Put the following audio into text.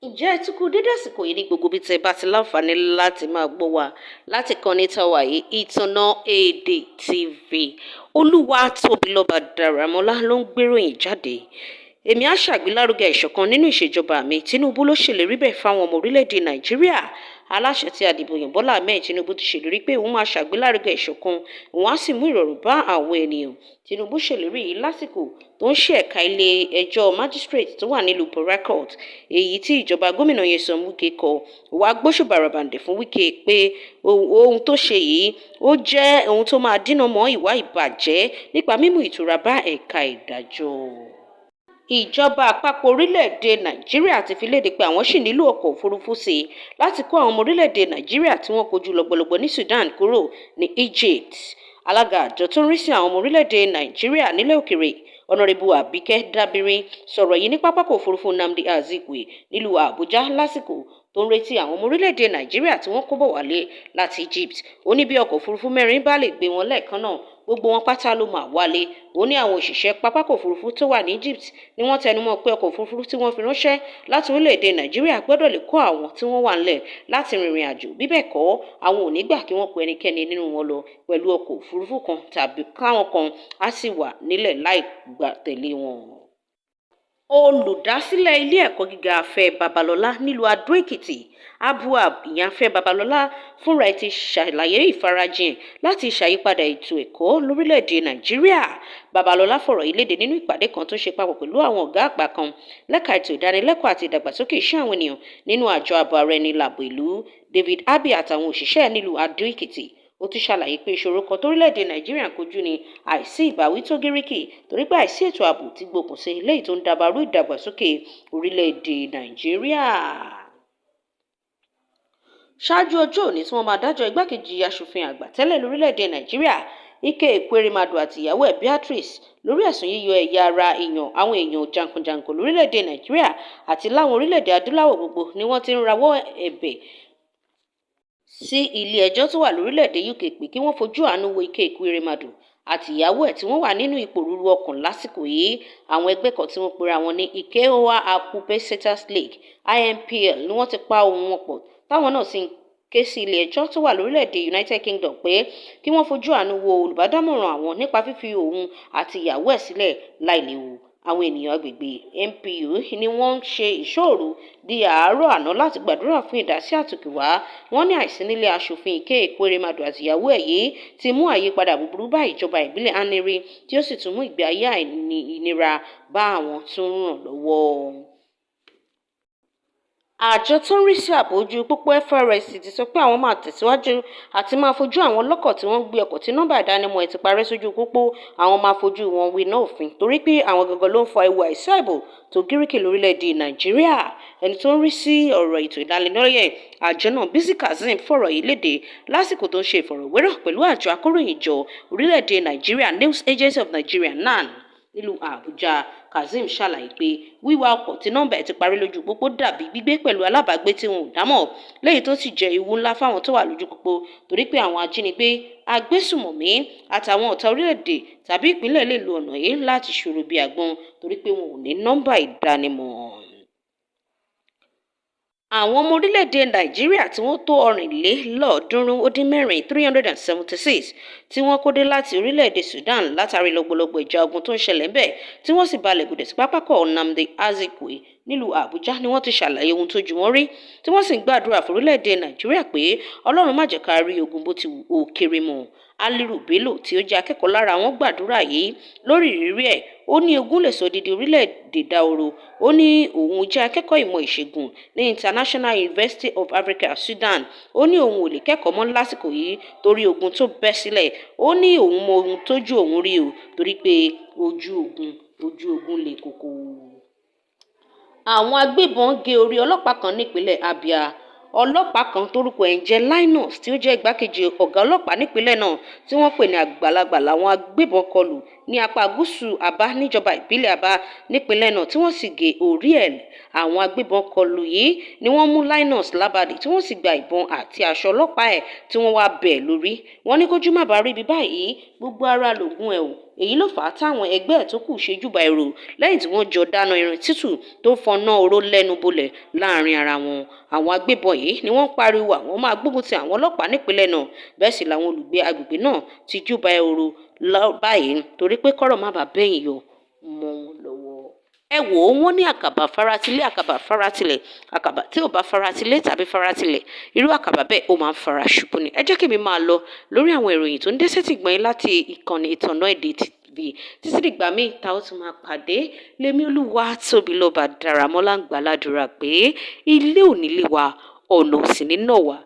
Ǹjẹ́ ẹ tún kú dédé àsìkò yìí ní gbogbo bí tẹ́ bá ti láǹfààní láti máa gbọ́ wa láti kọ́ni táwa yìí Ìtànná Èdè TV. Olúwatóbilọ́ba Dáramọ́lá ló ń gbéròyìn jáde. Èmi á ṣàgbélárugẹ ìṣọ̀kan nínú ìṣèjọba mi. Tinubu ló ṣèlérí bẹ́ẹ̀ fáwọn ọmọ orílẹ̀-èdè Nàìjíríà. Aláṣẹ tí àdìbò yàn Bọ́lá Ahmed Tinubu ti ṣèlérí pé òun máa ṣàgbélárugẹ ìṣọ̀kan, òun á sì mú ìrọ̀rùn bá àwọn ènìyàn. Tinubu ṣèlérí yìí lásìkò tó ń ṣe ẹ̀ka ilé ẹjọ́ magistrate tó wà nílùú Port Harcourt, èyí tí ìjọba gómìnà Nyesom Wike kọ. Wá gbóṣùbàràbàǹdẹ̀ fún Wike pé ohun tó ṣe yìí ó jẹ́ ohun tó máa dínà mọ́ ìwà ìbàjẹ́ nípa mímú ìtura bá ẹ̀ka ìdájọ́. Ìjọba àpapọ̀ orílẹ̀-èdè Nàìjíríà ti fi léde pé àwọn ṣì nílò ọkọ̀ òfurufú sí i láti kó àwọn ọmọ orílẹ̀-èdè Nàìjíríà tí wọ́n kojú lọ́gbọ̀lọ́gbọ̀ ní Sudan kúrò ní Egypt. Alága àjọ tó ń rí sí àwọn ọmọ orílẹ̀-èdè Nàìjíríà nílẹ̀ òkèrè Ọ̀nàrẹ́bù Àbíkẹ́ Dábírí sọ̀rọ̀ yìí ní pápákọ̀ òfurufú Nnamdi Azikiwe nílùú Àbújá lásìkò tó ń retí àwọn ọmọ orílẹ̀-èdè Nàìjíríà tí wọ́n kó bọ̀ wálé láti Egypt. Ó ní bí ọkọ̀ òfurufú mẹ́rin bá lè gbé wọn lẹ́ẹ̀kan náà, gbogbo wọn pátá ló máa wálé. Ó ní àwọn òṣìṣẹ́ pápákọ̀ òfurufú tó wà ní Egypt ni wọ́n tẹnumọ́ pé ọkọ̀ òfurufú tí wọ́n fi ránṣẹ́ láti orílẹ̀-èdè Nàìjíríà gbọ́dọ̀ lè kó àwọn tí wọ́n wà ńlẹ̀ láti rìnrìn àjò. Bí bẹ́ẹ̀ kọ́, àwọn ò ní gbà kí wọ́n kó ẹnikẹ́ni nínú wọn lọ pẹ̀lú ọkọ̀ òfurufú kan tàbí káwọn kan á sì wà nílẹ̀ láì gbà tẹ̀lé wọn. Olùdásílẹ̀ ilé ẹ̀kọ́ gíga Afẹ́ Babalọ́lá nílùú Adó-Èkìtì, Abuab Afẹ́ Babalọ́lá fúnra ẹ̀ ti ṣàlàyé ìfarajìn láti ṣàyípadà ètò ẹ̀kọ́ lórílẹ̀‐èdè Nàìjíríà. Babalọ́lá fọ̀rọ̀ yìí léde nínú ìpàdé kan tó ṣe papọ̀ pẹ̀lú àwọn ọ̀gá àgbà kan lẹ́ka ètò ìdánilẹ́kọ̀ọ́ àti ìdàgbàsókè iṣẹ́ àwọn ènìyàn nínú àjọ ààbò ara ẹni láàbò ìlú David Abbey àtàwọn òṣìṣẹ́ nílùú Adó-Èkìtì. Ó tún ṣàlàyé pé ìṣòro kan torílẹ̀-èdè Nàìjíríà kojú ni àìsí ìbáwí tó gíríkì torí pé àìsí ètò ààbò tí gbókùn sí eléyìí tó ń dabarú ìdàgbàsókè orílẹ̀-èdè Nàìjíríà. Ṣáájú ọjọ́ òní tí wọ́n máa dájọ́ igbákejì aṣòfin àgbà tẹ́lẹ̀ lórílẹ̀-èdè Nàìjíríà Ike Ekweremadu àti ìyàwó ẹ̀ Beatrice lórí ẹ̀sùn yíyọ ẹ̀yà ara àwọn èèyàn jàǹkànjàǹkàn lórílẹ̀-èdè Nàìjíríà àti láwọn orílẹ̀-èdè adúláwọ̀ gbogbo ni wọ́n ti ń rawọ́ ẹ̀bẹ̀ sí ilé ẹjọ́ tó wà lórílẹ̀-èdè UK pé kí wọ́n fojú àánú wo Ike Ekweremadu àti ìyàwó ẹ̀ tí wọ́n wà nínú ipò rúru ọkàn lásìkò yìí. Àwọn ẹgbẹ́ kan tí wọ́n pera wọn ní Ikeowa Akube Settlers League IMPL ni wọ́n ti pa ohùn wọn pọ̀ táwọn náà sì ń ké sí ilé ẹjọ́ tó wà lórílẹ̀-èdè United Kingdom pé kí wọ́n fojú àánú wo olùbádámọ̀ràn àwọn nípa fífi òun àti ìyàwó ẹ̀ sílẹ̀ láìléwu. Àwọn ènìyàn agbègbè MPU ni wọ́n ń ṣe ìṣọ́òru di àárọ̀ àná láti gbàdúrà fún ìdásí àtòkèwá. Wọ́n ní àìsí nílé aṣòfin Ike Ekweremadu àti ìyàwó ẹ̀ yìí ti mú àyípadà búburú bá ìjọba ìbílẹ̀ Aneri tí ó sì tún mú ìgbé ayé ìnira bá àwọn tó ń ràn lọ́wọ́. Àjọ tó ń rí sí ààbò ojú pópó FRSC ti sọ pé àwọn máa tẹ̀síwájú àti máa fojú àwọn ọlọ́kọ̀ tí wọ́n ń gbé ọkọ̀ tí nọ́mbà ìdánimọ̀ ẹ̀ ti parẹ́ sójú pópó, àwọn máa fojú wọn winá òfin torí pé àwọn gangan ló ń fa ewu àìsí ààbò tó gíríkì lórílẹ̀‐èdè Nàìjíríà. Ẹni tó ń rí sí ọ̀rọ̀ ètò ìlanilọ́yẹ̀ àjọ náà Bisi Kazeem fọ̀rọ̀ yìí léde lásìkò tó ń ṣe ìfọ̀rọ̀wérọ̀ pẹ̀lú àjọ akóròyìnjọ orílẹ̀‐èdè Nàìjíríà News Agency of Nigeria NAN nílùú Àbújá. Kazeem ṣàlàyé pé wíwa ọkọ̀ tí nọ́mbà ẹ̀ ti parí lójú pópó dàbí gbígbé pẹ̀lú alábàágbé tí wọn ò dámọ̀, léyìí tó sì jẹ́ ewu ńlá fáwọn tó wà lójú pópó torí pé àwọn ajínigbé, agbésùmọ̀mí àtàwọn ọ̀tá orílẹ̀-èdè tàbí ìpínlẹ̀ lè lo ọ̀nà yìí láti ṣòro bí àgbọn torí pé wọn ò ní nọ́mbà ìdánimọ̀. Àwọn ọmọ orílẹ̀-èdè Nàìjíríà tí wọ́n tó 376 tí wọ́n kó dé láti orílẹ̀-èdè Sudan látàrí lọ́gbọ̀lọ́gbọ̀ ìjà ogun tó ń ṣẹlẹ̀ ńbẹ̀ tí wọ́n sì balẹ̀ gùdẹ̀ sí pápákọ̀ Nnamdi Azikiwe nílùú Àbújá ni wọ́n ti ṣàlàyé ohun tójú wọn rí tí wọ́n sì ń gbàdúrà fún orílẹ̀-èdè Nàìjíríà pé Ọlọ́run má jẹ́ ká rí ogun bó ti wù ó kéré mọ́. Aliru Bello tí ó jẹ́ akẹ́kọ̀ọ́ lára wọn gbàdúrà yìí lórí ìrírí ẹ̀. Ó ní ogun lè sọ odidi orílẹ̀-èdè dahoro. Ó ní òun jẹ́ akẹ́kọ̀ọ́ ìmọ̀ ìṣègùn ní International University of Africa Sudan. Ó ní òun ò lè kẹ́kọ̀ọ́ mọ́ lásìkò yìí torí ogun tó bẹ́ sílẹ̀. Ó ní òun mọ ohun tójú òun rí o torí pé ojú ogun lè koko. Àwọn agbébọn gé orí ọlọ́pàá kan nípínlẹ̀ Abia. Ọlọ́pàá kan tórúkọ ẹ̀ ń jẹ́ Linus tí ó jẹ́ igbákejì ọ̀gá ọlọ́pàá nípínlẹ̀ náà tí wọ́n pè ní àgbàlagbà làwọn agbébọn kọlù ní apá gúúsù Aba níjọba ìbílẹ̀ Aba nípínlẹ̀ náà tí wọ́n sì gé orí ẹ̀. Àwọn agbébọn kọlù yìí ni wọ́n mú Linus lábàdì tí wọ́n sì gba ìbọn àti aṣọ ọlọ́pàá ẹ̀ tí wọ́n wá bẹ̀ lórí. Wọ́n ní kójú má bàa rí ibi báyìí gbogbo ara lògùn ẹ̀ o. Èyí ló fà á táwọn ẹgbẹ́ ẹ̀ tó kù ṣe júbà ẹ̀rò lẹ́yìn tí wọ́n jọ dáná irin tútù tó fọná oró lẹ́nu bolẹ̀ láàrin ara wọn. Àwọn agbébọn yìí ni wọ́n pariwo àwọn máa gbógun ti àwọn ọlọ́pàá nípínlẹ̀ náà. Bẹ́ẹ̀ sì làwọn olùgbé agbègbè náà ti júbà ẹ̀rò báyìí torí pé kọ́rọ̀ má bàa bẹ́yìn yọ mọ́ wọn lọ́wọ́. Ẹ wò ó, wọ́n ní àkàbà faratilé àkàbà faratilẹ̀, àkàbà tí ò bá faratilé tàbí faratilẹ̀ irú àkàbà bẹ́ẹ̀ ó máa ń fara ṣubú ni. Ẹ jẹ́ kí mi máa lọ lórí àwọn ìròyìn tó ń dé sétí gbọ̀nyìn láti ìkànnì Ìtànná Èdè TV. Títí dìgbà míì ta ó tún máa pàdé. Lémi Olúwatóbilọ́ba Dáramọ́lá ń gbàládùra pé ilé ò ní lé wa, ọ̀nà ò sì ní nà wá.